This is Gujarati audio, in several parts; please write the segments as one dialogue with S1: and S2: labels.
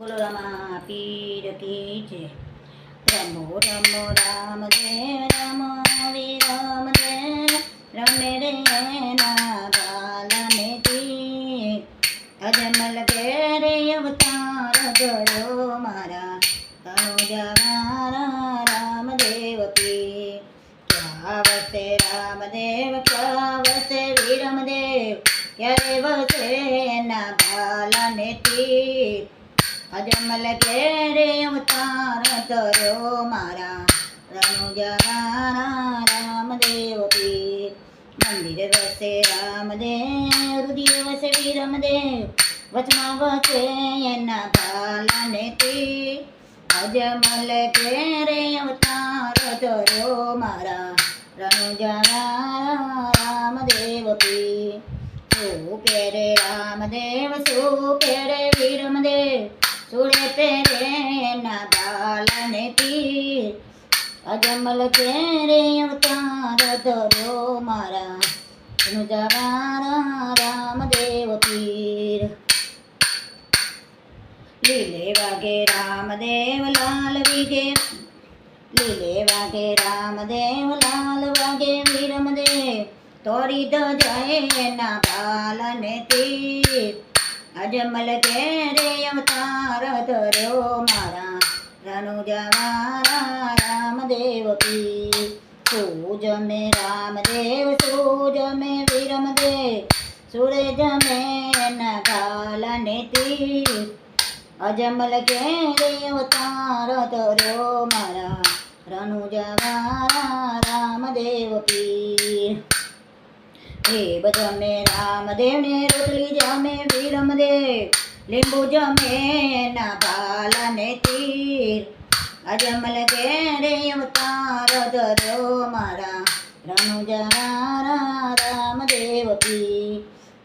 S1: બોલો રામા પીર કી જય। રમો રમો રામ દેવ રમો વિરમ દેવ રમે રે ના બાલને તી અજમલ કેરે અવતાર ગયો મારા તનુજા રામદેવ પી ક્યાં વસે રામદેવ ક્યાં વસે વિરમ દેવ ક્યારે વસે ના બાલને તી અજમલ કેરે અવતાર કર્યો મારા રનુજા રામદેવ પીર મંદિર વસે રામદેવ રુદિર વસે વિરમદેવ વચમાં વસે એના બાલાને તી અજમલ કેરે અવતાર કર્યો મારા રનુજા રામદેવ પીર સુપે રે રામદેવ સુપે રે વિરમદેવ સુરે પેરે ના બાલને તીર અજમલ કેરે અવતાર ધર્યો મારા રનુજા રામદેવ પીર લીલે વાગે રામદેવ લાલ વિગે લીલે વાગે રામદેવ લાલ વાગે વિરમદેવ તોરી જાય ના બાલને તીર અજમલ કેરે અવતાર ધર્યો મારા રનુજા રામદેવ પીર સૂજ મે રામદેવ સૂજ મે વિરમદેવ સૂરજ મે ના બાલને તીર અજમલ કેરે અવતાર ધર્યો મારા રનુજા રામદેવ પીર દેવ જમે રામદેવ ને રોટલી જમે વિરમદેવ લીંબુ જમે ના બાલને તીર અજમલ કેરે અવતાર ધર્યો મારા રનુજા રામદેવ પીર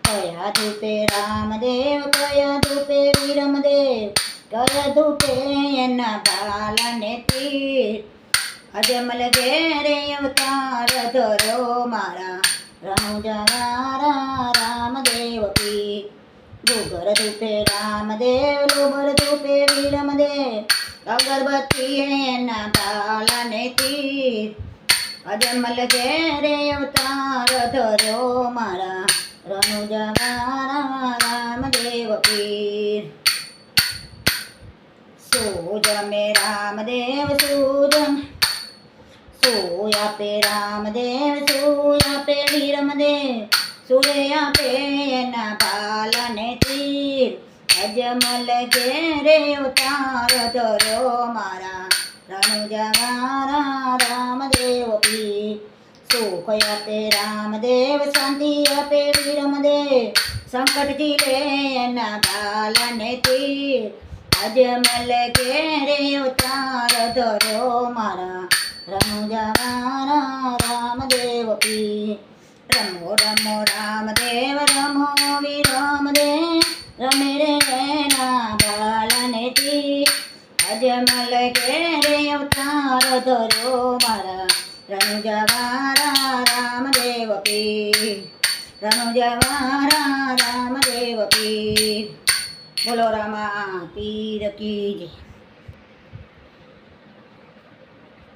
S1: કયા ધૂપે રામદેવ કયા ધૂપે વિરમદેવ કયા ધૂપે એના બાલને તીર અજમલ કેરે અવતાર ધર્યો મારા રનુજા રામદેવ પીર ડુગર ધૂપે રામદેવ ડુગર ધૂપે વિરમદેવ અગરબત્તી એના બાલને તીર અજમલ કેરે અવતાર ધર્યો મારા રનુજા રામદેવ પીર સૂજ મે રામદેવ સૂજ સોયા પે રામદેવ સોયા પે વિરમદેવ સોયા પે એના બાલને તીર અજમલ કેરે અવતાર ધર્યો મારા રનુજા રામદેવ પીર સુખ આપે રામદેવ શાંતિ આપે વિરમદેવ સંકટથી લે એના બાલને તીર અજમલ કેરે અવતાર ધર્યો મારા રનુજા રામદેવ પીર રમો રમો રામદેવ રમો વિરમદેવ રમે રે ના બાલને તીર અજમલ કેરે અવતાર ધર્યો મારા રનુજા રામદેવ પીર રનુજા રામદેવ પીર બોલો રામા પીર કી જય।